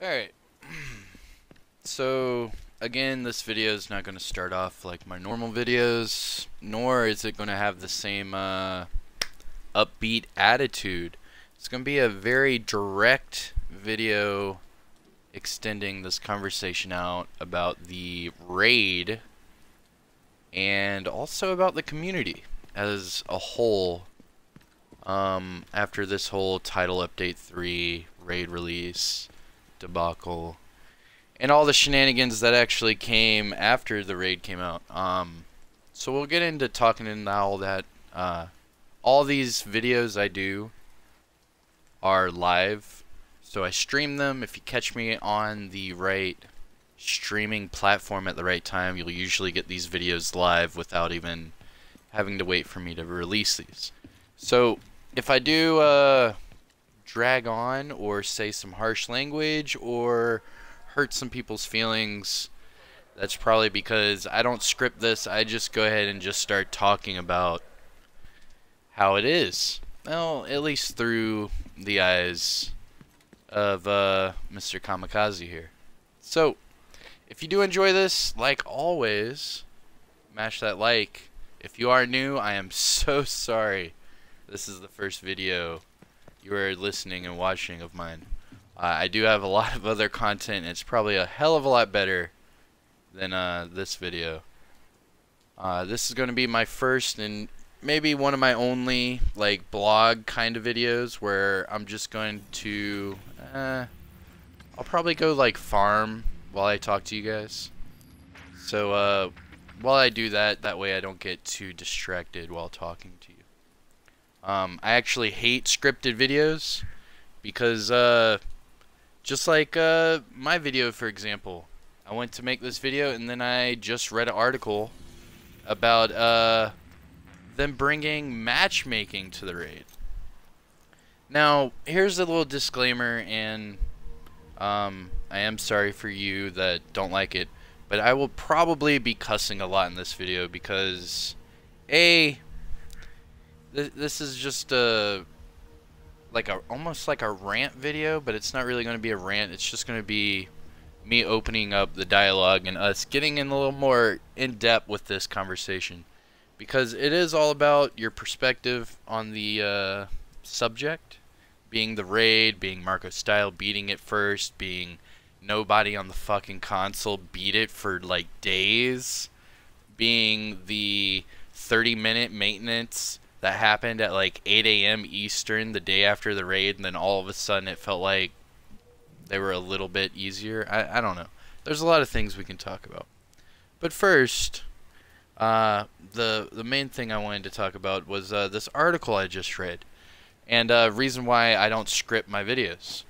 Alright, so again, this video is not going to start off like my normal videos, nor is it going to have the same upbeat attitude. It's going to be a very direct video extending this conversation out about the raid and also about the community as a whole after this whole title update 3 raid release debacle and all the shenanigans that actually came after the raid came out. So we'll get into talking into all that. All these videos I do are live, so I stream them. If you catch me on the right streaming platform at the right time, you'll usually get these videos live without even having to wait for me to release these. So if I do drag on or say some harsh language or hurt some people's feelings, that's probably because I don't script this. I just go ahead and just start talking about how it is. Well, at least through the eyes of Mr. Kamikaze here. So if you do enjoy this, like always, mash that like. If you are new, I am so sorry. This is the first video you are listening and watching of mine. I do have a lot of other content, and it's probably a hell of a lot better than this video. This is going to be my first and maybe one of my only like blog kind of videos where I'm just going to I'll probably go like farm while I talk to you guys. So while I do that, that way I don't get too distracted while talking to you. I actually hate scripted videos because just like my video, for example, I went to make this video and then I just read an article about them bringing matchmaking to the raid. Now, here's a little disclaimer, and I am sorry for you that don't like it, but I will probably be cussing a lot in this video because this is just almost like a rant video, but it's not really going to be a rant. It's just going to be me opening up the dialogue and us getting in a little more in depth with this conversation, because it is all about your perspective on the subject, being the raid, being Marco style, beating it first, being nobody on the fucking console beat it for like days, being the 30-minute maintenance that happened at like 8 a.m. Eastern the day after the raid, and then all of a sudden it felt like they were a little bit easier. I don't know. There's a lot of things we can talk about. But first, the main thing I wanted to talk about was this article I just read, and reason why I don't script my videos.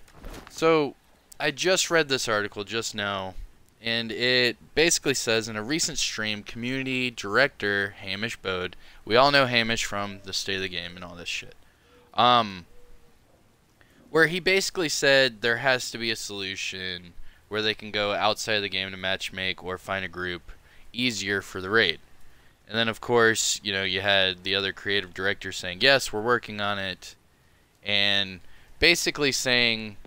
So I just read this article just now, and it basically says, in a recent stream, community director Hamish Bode, we all know Hamish from the State of the Game and all this shit, where he basically said there has to be a solution where they can go outside of the game to matchmake or find a group easier for the raid. And then, of course, you know, you had the other creative director saying, yes, we're working on it, and basically saying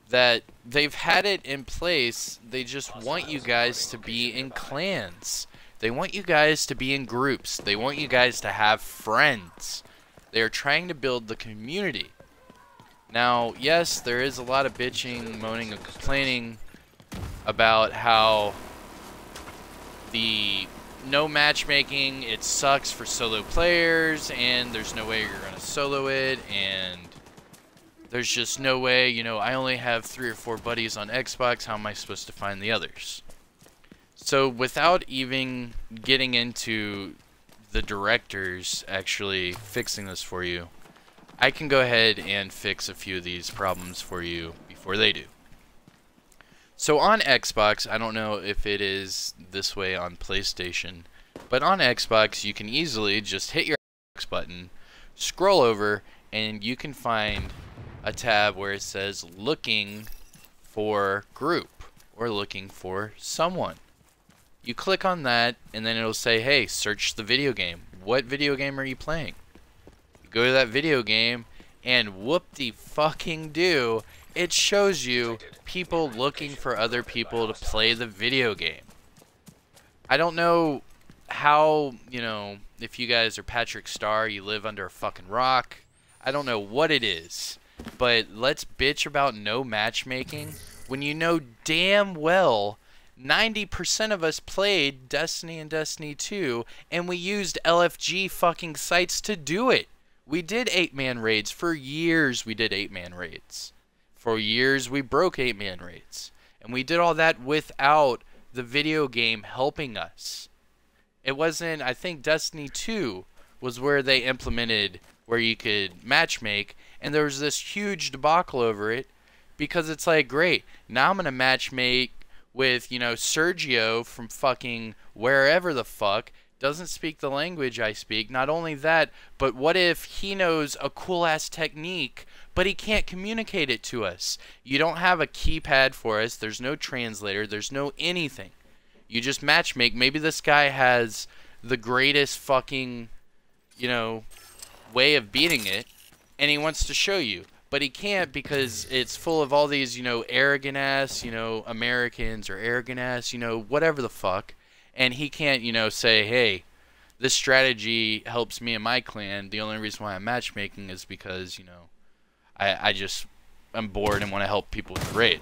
that they've had it in place, they just want you guys to be in clans. They want you guys to be in groups. They want you guys to have friends. They are trying to build the community. Now, yes, there is a lot of bitching, moaning, and complaining about how the no matchmaking, it sucks for solo players, and there's no way you're going to solo it, and there's just no way, you know, I only have 3 or 4 buddies on Xbox, how am I supposed to find the others? So without even getting into the directors actually fixing this for you, I can go ahead and fix a few of these problems for you before they do. So on Xbox, I don't know if it is this way on PlayStation, but on Xbox you can easily just hit your Xbox button, scroll over, and you can find a tab where it says looking for group or looking for someone. You click on that, and then it'll say, hey, search the video game. What video game are you playing? You go to that video game, and whoop-de-fucking-do, it shows you people looking for other people to play the video game. I don't know how, you know, if you guys are Patrick Star, you live under a fucking rock. I don't know what it is, but let's bitch about no matchmaking when you know damn well 90% of us played Destiny and Destiny 2, and we used LFG fucking sites to do it. We did 8-man raids. For years, we did 8-man raids. For years, we broke 8-man raids. And we did all that without the video game helping us. It wasn't, I think Destiny 2 was where they implemented where you could matchmake, and there was this huge debacle over it, because it's like, great, now I'm going to matchmake with, you know, Sergio from fucking wherever the fuck, doesn't speak the language I speak. Not only that, but what if he knows a cool-ass technique, but he can't communicate it to us? You don't have a keypad for us. There's no translator. There's no anything. You just matchmake. Maybe this guy has the greatest fucking, you know, way of beating it, and he wants to show you. But he can't because it's full of all these, you know, arrogant-ass, you know, Americans or arrogant-ass, you know, whatever the fuck. And he can't, you know, say, hey, this strategy helps me and my clan. The only reason why I'm matchmaking is because, you know, I'm bored and want to help people with the raid.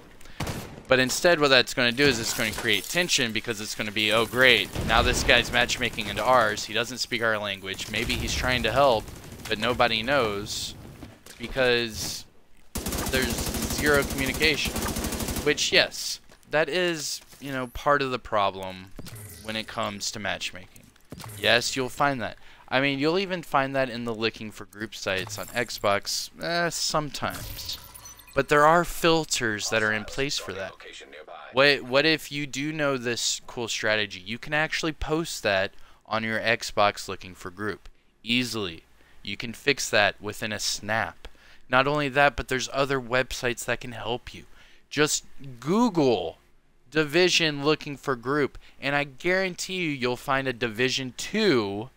But instead what that's going to do is it's going to create tension, because it's going to be, oh great, now this guy's matchmaking into ours. He doesn't speak our language. Maybe he's trying to help, but nobody knows because there's zero communication. Which, yes, that is, you know, part of the problem when it comes to matchmaking. Yes, you'll find that. I mean, you'll even find that in the looking for group sites on Xbox, sometimes. But there are filters that are in place for that. What if you do know this cool strategy? You can actually post that on your Xbox looking for group easily. You can fix that within a snap. Not only that, but there's other websites that can help you. Just Google Division looking for group, and I guarantee you'll find a Division 2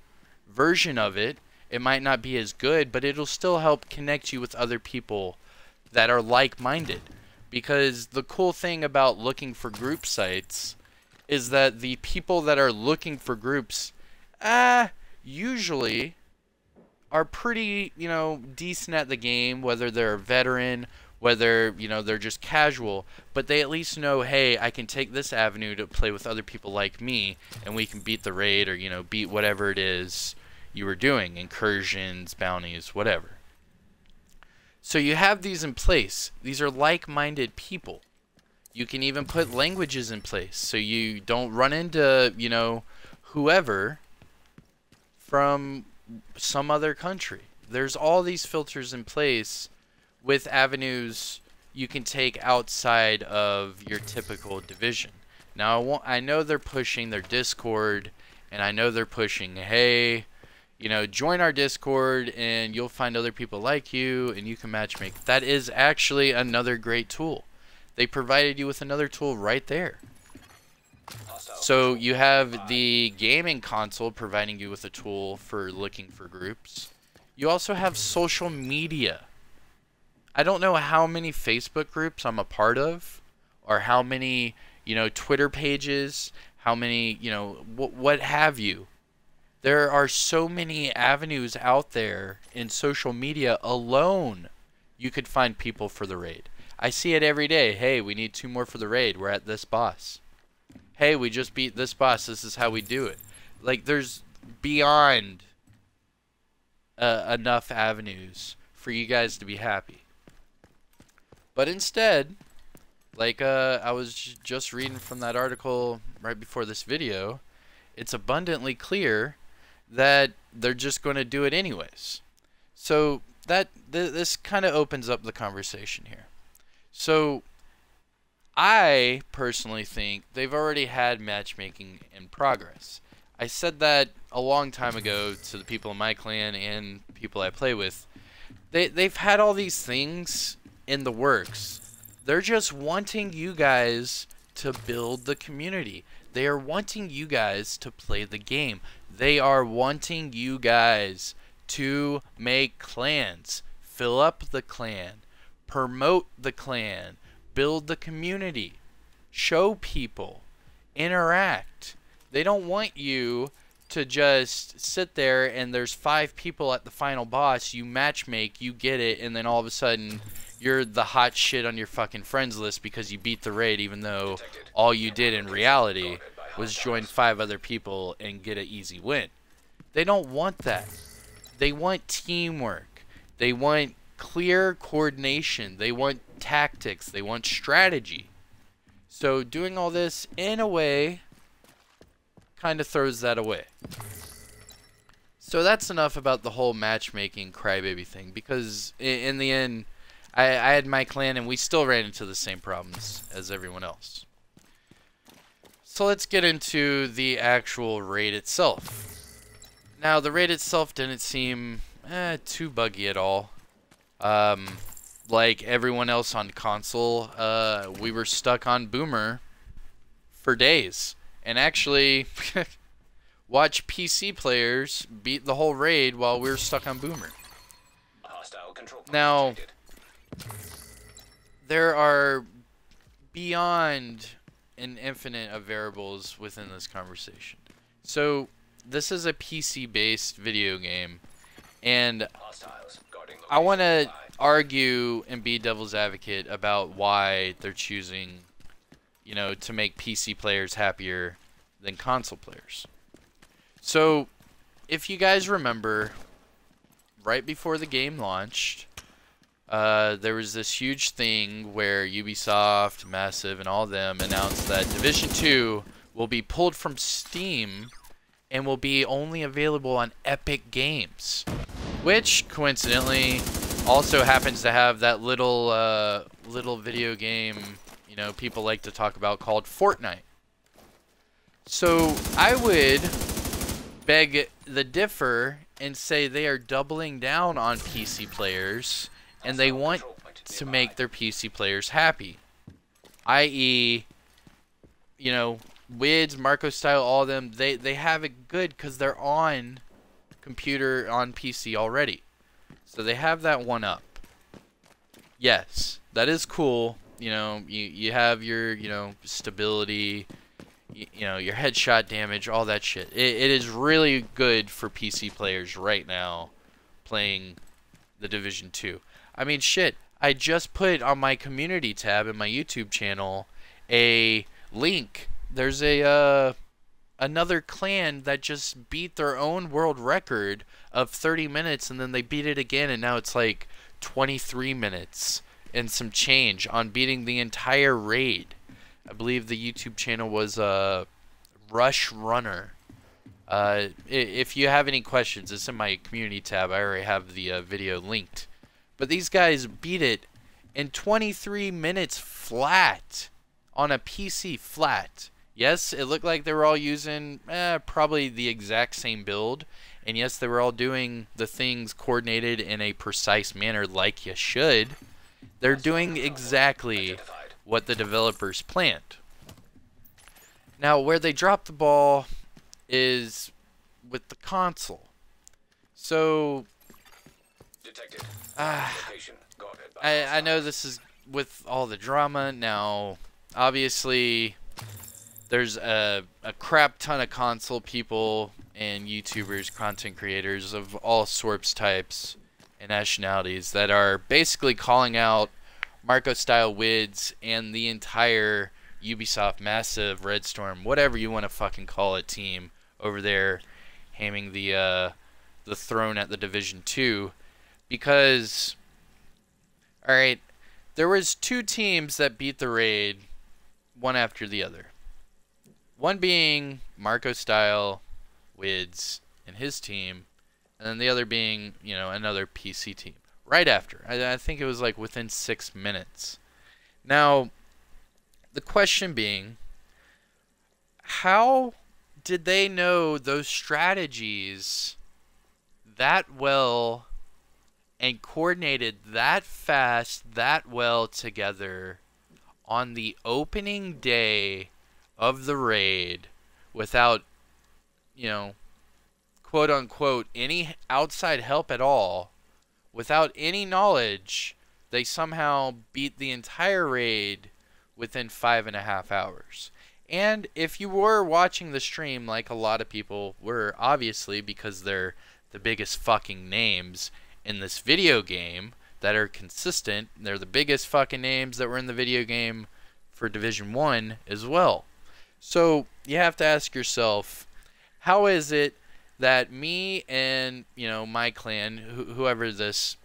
version of it. It might not be as good, but it'll still help connect you with other people that are like-minded. Because the cool thing about looking for group sites is that the people that are looking for groups usually are pretty, you know, decent at the game, whether they're a veteran, whether, you know, they're just casual, but they at least know, hey, I can take this avenue to play with other people like me, and we can beat the raid, or, you know, beat whatever it is you were doing, incursions, bounties, whatever. So you have these in place. These are like-minded people. You can even put languages in place, so you don't run into, you know, whoever from some other country. There's all these filters in place with avenues you can take outside of your typical division. Now, I know they're pushing their Discord, and I know they're pushing, hey, you know, join our Discord, and you'll find other people like you, and you can matchmake. That is actually another great tool. They provided you with another tool right there. So you have the gaming console providing you with a tool for looking for groups. You also have social media. I don't know how many Facebook groups I'm a part of, or how many, you know, Twitter pages, how many, you know, what have you. There are so many avenues out there in social media alone. You could find people for the raid. I see it every day. Hey, we need 2 more for the raid. We're at this boss. Hey, we just beat this boss. This is how we do it. Like, there's beyond enough avenues for you guys to be happy. But instead, like I was just reading from that article right before this video, it's abundantly clear that they're just going to do it anyways. So this kind of opens up the conversation here. So I personally think they've already had matchmaking in progress. I said that a long time ago to the people in my clan and people I play with. They've had all these things in the works. They're just wanting you guys to build the community. They are wanting you guys to play the game. They are wanting you guys to make clans, fill up the clan, promote the clan, build the community, show people, interact. They don't want you to just sit there and there's 5 people at the final boss, you matchmake, you get it, and then all of a sudden you're the hot shit on your fucking friends list because you beat the raid, even though all you did in reality was join 5 other people and get an easy win. They don't want that. They want teamwork. They want clear coordination. They want tactics. They want strategy. So doing all this in a way kind of throws that away. So that's enough about the whole matchmaking crybaby thing, because in the end, I had my clan and we still ran into the same problems as everyone else. So let's get into the actual raid itself. Now, the raid itself didn't seem too buggy at all. Like everyone else on console, we were stuck on Boomer for days. And actually, watch PC players beat the whole raid while we were stuck on Boomer. Now, there are beyond an infinite of variables within this conversation. So, this is a PC-based video game, and I want to argue and be devil's advocate about why they're choosing, you know, to make PC players happier than console players. So, if you guys remember, right before the game launched, there was this huge thing where Ubisoft, Massive, and all of them announced that Division 2 will be pulled from Steam and will be only available on Epic Games, which coincidentally also happens to have that little video game, you know, people like to talk about called Fortnite. So I would beg the differ and say they are doubling down on PC players, and they want to make their PC players happy. I.e., you know, Wids, Marco Style, all of them, they have it good because they're on computer, on PC already. So they have that one up. Yes, that is cool. You know, you have your, you know, stability, you know, your headshot damage, all that shit. It is really good for PC players right now playing the Division 2. I mean, shit, I just put on my community tab in my YouTube channel a link. There's a another clan that just beat their own world record of 30 minutes, and then they beat it again, and now it's like 23 minutes and some change on beating the entire raid. I believe the YouTube channel was Rush Runner. If you have any questions, it's in my community tab. I already have the video linked. But these guys beat it in 23 minutes flat on a PC flat. Yes, it looked like they were all using probably the exact same build. And yes, they were all doing the things coordinated in a precise manner like you should. They're doing exactly what the developers planned. Now, where they dropped the ball is with the console. So, I know this is with all the drama. Now, obviously, there's a crap ton of console people and YouTubers, content creators of all sorts, types, and nationalities that are basically calling out Marco Style, Wids, and the entire Ubisoft, Massive, Red Storm, whatever you want to fucking call it, team over there, haming the throne at the Division 2, because, alright, there was 2 teams that beat the raid, one after the other. One being Marco Style, Wids, and his team, and then the other being, you know, another PC team. Right after. I think it was like within 6 minutes. Now, the question being, how did they know those strategies that well and coordinated that fast, that well together on the opening day of the raid without, you know, quote-unquote, any outside help at all, without any knowledge they somehow beat the entire raid within 5.5 hours. And if you were watching the stream, like a lot of people were, obviously, because they're the biggest fucking names in this video game that are consistent, they're the biggest fucking names that were in the video game for Division 1 as well. So you have to ask yourself, how is it that me and, my clan, whoever this,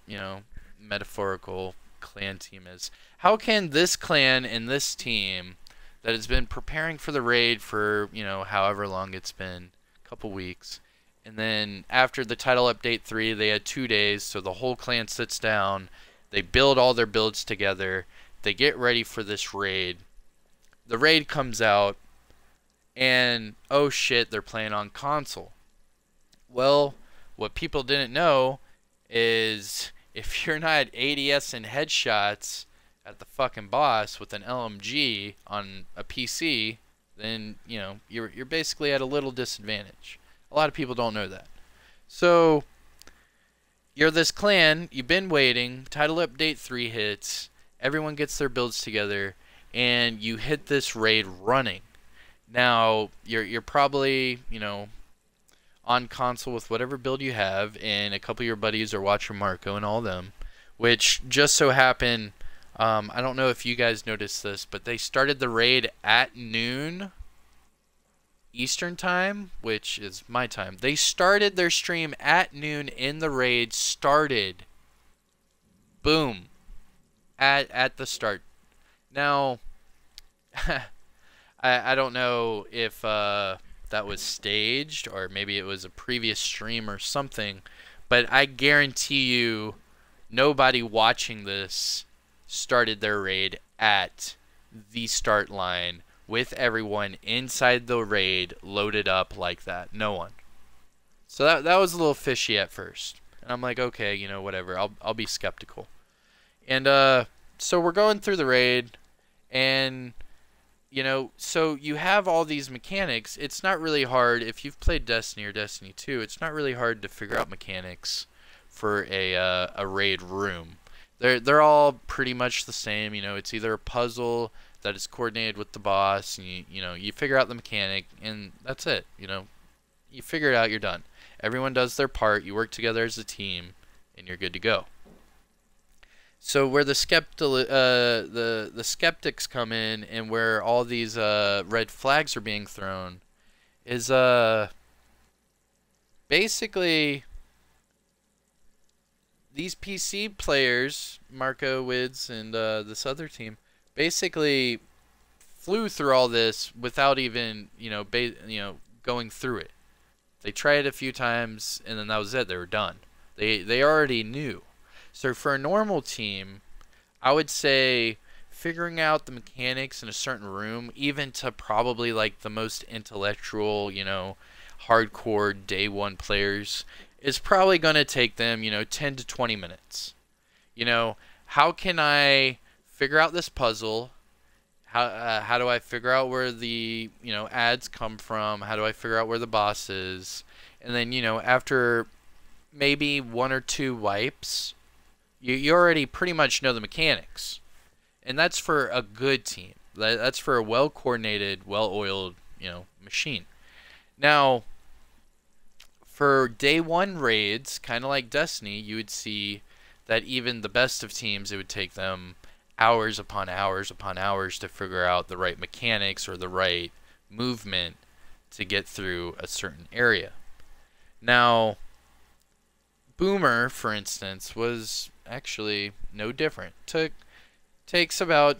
metaphorical clan team is, how can this clan and this team that has been preparing for the raid for, however long it's been, a couple weeks, and then after the title update 3, they had 2 days, so the whole clan sits down, they build all their builds together, they get ready for this raid, the raid comes out, and oh shit, they're playing on console. Well, what people didn't know is if you're not ADS and headshots at the fucking boss with an LMG on a PC, then, you're basically at a little disadvantage. A lot of people don't know that. So, you're this clan, you've been waiting, title update 3 hits, everyone gets their builds together, and you hit this raid running. Now, you're probably, on console with whatever build you have, and a couple of your buddies are watching Marco and all them, which just so happened, I don't know if you guys noticed this, but they started the raid at noon Eastern time, which is my time. They started their stream at noon, in the raid started, boom, at the start. Now, I don't know if that was staged or maybe it was a previous stream or something, but I guarantee you nobody watching this started their raid at the start line with everyone inside the raid loaded up like that. No one. So that was a little fishy at first. And I'm like, okay, whatever. I'll be skeptical. And so we're going through the raid, and so you have all these mechanics. It's not really hard if you've played Destiny or Destiny 2. It's not really hard to figure out mechanics for a raid room. They're all pretty much the same. It's either a puzzle that is coordinated with the boss, and you figure out the mechanic, and that's it. You figure it out, you're done. Everyone does their part. You work together as a team, and you're good to go. So where the skeptics come in, and where all these red flags are being thrown, is basically these PC players, Marco, Wids, and this other team, basically flew through all this without even going through it. They tried it a few times, and then that was it. They were done. They already knew. So for a normal team, I would say figuring out the mechanics in a certain room, even to probably like the most intellectual, hardcore day one players, is probably going to take them, 10 to 20 minutes. How can I figure out this puzzle? How do I figure out where the, ads come from? How do I figure out where the boss is? And then, after maybe 1 or 2 wipes, you already pretty much know the mechanics. And that's for a good team. That's for a well-coordinated, well-oiled, machine. Now, for day 1 raids, kind of like Destiny, you would see that even the best of teams, it would take them hours upon hours upon hours to figure out the right mechanics or the right movement to get through a certain area. Now, Boomer, for instance, was actually no different. Takes about,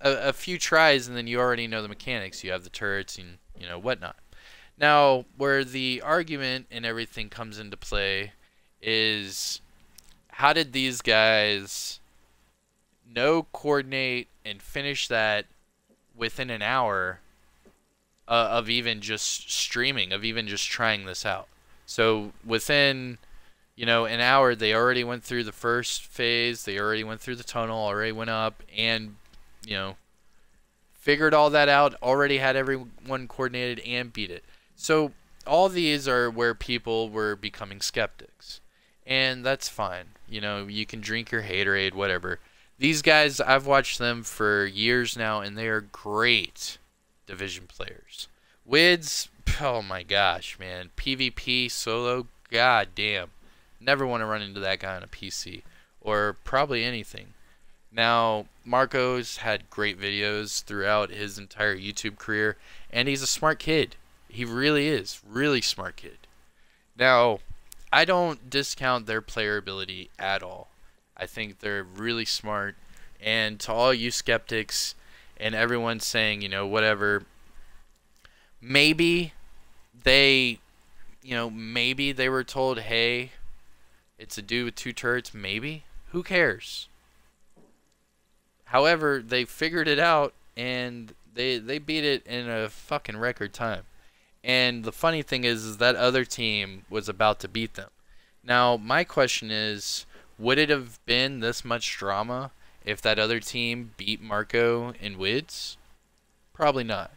a few tries, and then you already know the mechanics. You have the turrets and, whatnot. Now, where the argument and everything comes into play is, how did these guys coordinate and finish that within an hour of even just streaming, of even just trying this out? So within, an hour, they already went through the first phase, they already went through the tunnel, already went up, and, figured all that out, already had everyone coordinated and beat it. So all these are where people were becoming skeptics. and that's fine. You know, you can drink your haterade, whatever. These guys, I've watched them for years now, and they are great division players. Wids, oh my gosh, man. PvP, solo, god damn. Never want to run into that guy on a PC, or probably anything. Now, Marco's had great videos throughout his entire YouTube career, and he's a smart kid. He really is. Really smart kid. Now, I don't discount their player ability at all. I think they're really smart. And to all you skeptics and everyone saying, you know, whatever, maybe they, maybe they were told, hey, it's a dude with 2 turrets. Maybe. Who cares? However, they figured it out, and they beat it in a fucking record time. And the funny thing is that other team was about to beat them. Now, my question is, would it have been this much drama if that other team beat Marco and Wids? Probably not.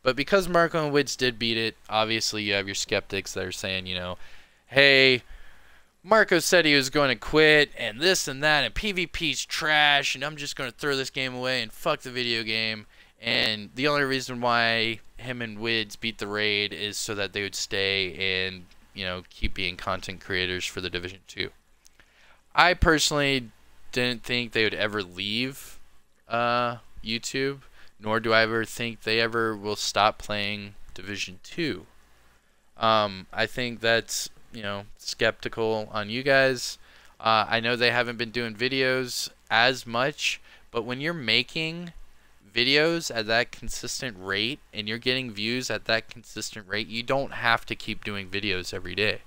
But because Marco and Wids did beat it, obviously you have your skeptics that are saying, you know, hey, Marco said he was going to quit, and this and that, and PvP's trash, and I'm just going to throw this game away and fuck the video game. And the only reason why him and Wids beat the raid is so that they would stay and, keep being content creators for the Division 2. I personally didn't think they would ever leave YouTube, nor do I ever think they ever will stop playing Division 2. I think that's, skeptical on you guys. I know they haven't been doing videos as much, but when you're making videos at that consistent rate and you're getting views at that consistent rate, you don't have to keep doing videos every day.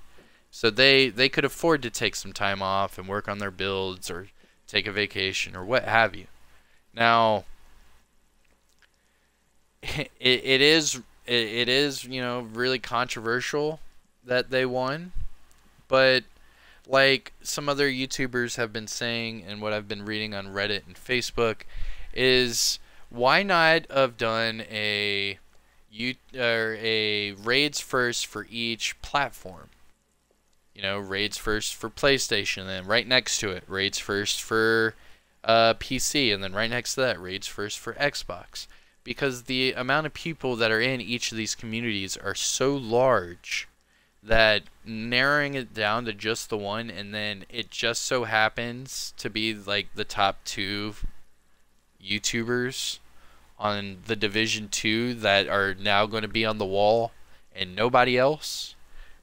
So they could afford to take some time off and work on their builds or take a vacation or what have you. Now, it is really controversial that they won, but like some other YouTubers have been saying, and what I've been reading on Reddit and Facebook, is why not have done a raids first for each platform? Raids first for PlayStation, and then right next to it, raids first for PC, and then right next to that, raids first for Xbox. Because the amount of people that are in each of these communities are so large that narrowing it down to just the one, and then it just so happens to be like the top 2 YouTubers on the Division 2 that are now going to be on the wall and nobody else.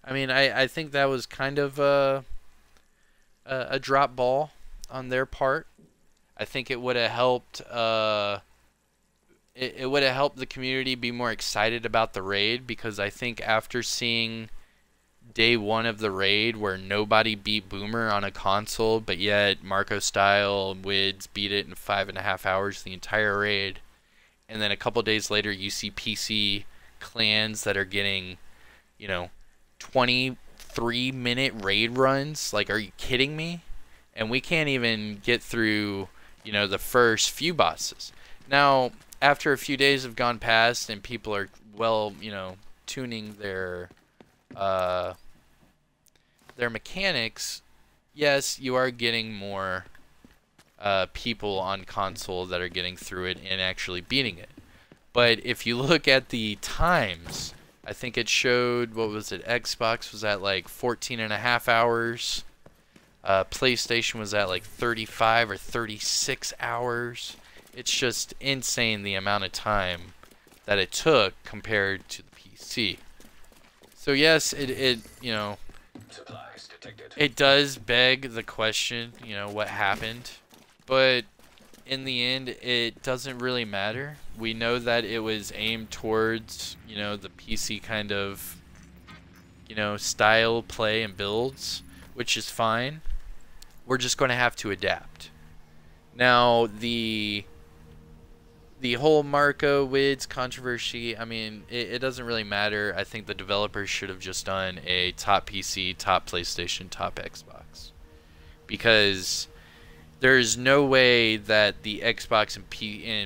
I mean, I think that was kind of a drop ball on their part. I think it would have helped it would have helped the community be more excited about the raid, because I think after seeing day 1 of the raid where nobody beat Boomer on a console, but yet Marco Style and Wids beat it in 5.5 hours the entire raid, and then a couple days later you see PC clans that are getting 23-minute raid runs. Like, are you kidding me? And we can't even get through the first few bosses. Now, after a few days have gone past and people are tuning their mechanics, yes, you are getting more people on console that are getting through it and actually beating it. But if you look at the times, I think it showed, what was it, Xbox was at like 14.5 hours. PlayStation was at like 35 or 36 hours. It's just insane the amount of time that it took compared to the PC. So yes, it does beg the question, what happened. But in the end, it doesn't really matter. We know that it was aimed towards, the PC kind of, style, play, and builds, which is fine. We're just going to have to adapt. Now, the whole Marco Wids controversy, I mean, it doesn't really matter. I think the developers should have just done a top PC, top PlayStation, top Xbox. Because there's no way that the Xbox and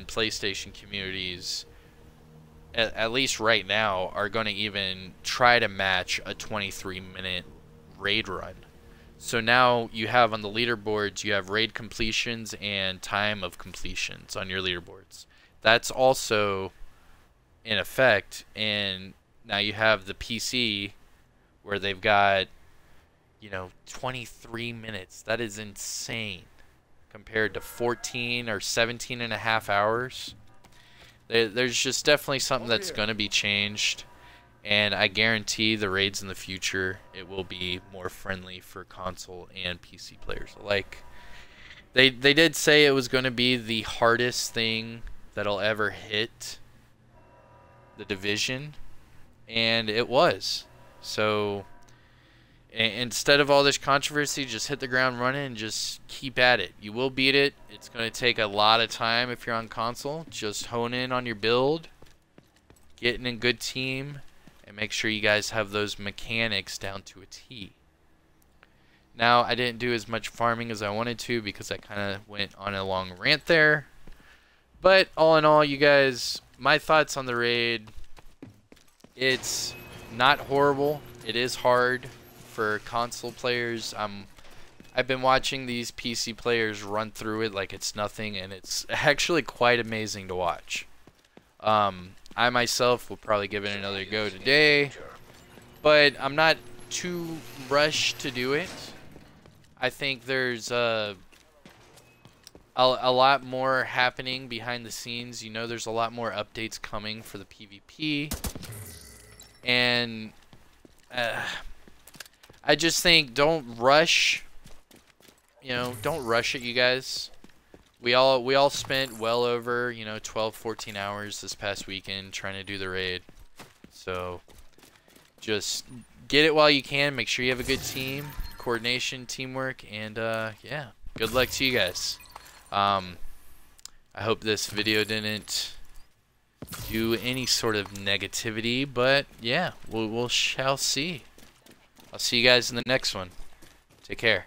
PlayStation communities, at least right now, are going to even try to match a 23-minute raid run. So now you have on the leaderboards, you have raid completions and time of completions on your leaderboards. That's also in effect, and now you have the PC where they've got, you know, 23 minutes. That is insane compared to 14 or 17 and a half hours. There's just definitely something that's going to be changed, and I guarantee the raids in the future, it will be more friendly for console and PC players alike. They did say it was going to be the hardest thing that'll ever hit the division, and it was. So instead of all this controversy, just hit the ground running and just keep at it. You will beat it. It's going to take a lot of time if you're on console. Just hone in on your build, get in a good team, and make sure you guys have those mechanics down to a T. Now, I didn't do as much farming as I wanted to because I kind of went on a long rant there. But all in all, you guys, my thoughts on the raid, it's not horrible. It is hard for console players. I've been watching these PC players run through it like it's nothing, and it's actually quite amazing to watch. I myself will probably give it another go today, but I'm not too rushed to do it. I think there's a lot more happening behind the scenes. You know, there's a lot more updates coming for the PvP, and I just think don't rush. You know, don't rush it, you guys. We all spent well over, you know, 12, 14 hours this past weekend trying to do the raid. So just get it while you can. Make sure you have a good team, coordination, teamwork, and yeah, good luck to you guys. I hope this video didn't do any sort of negativity, but yeah, we'll shall see. I'll see you guys in the next one. Take care.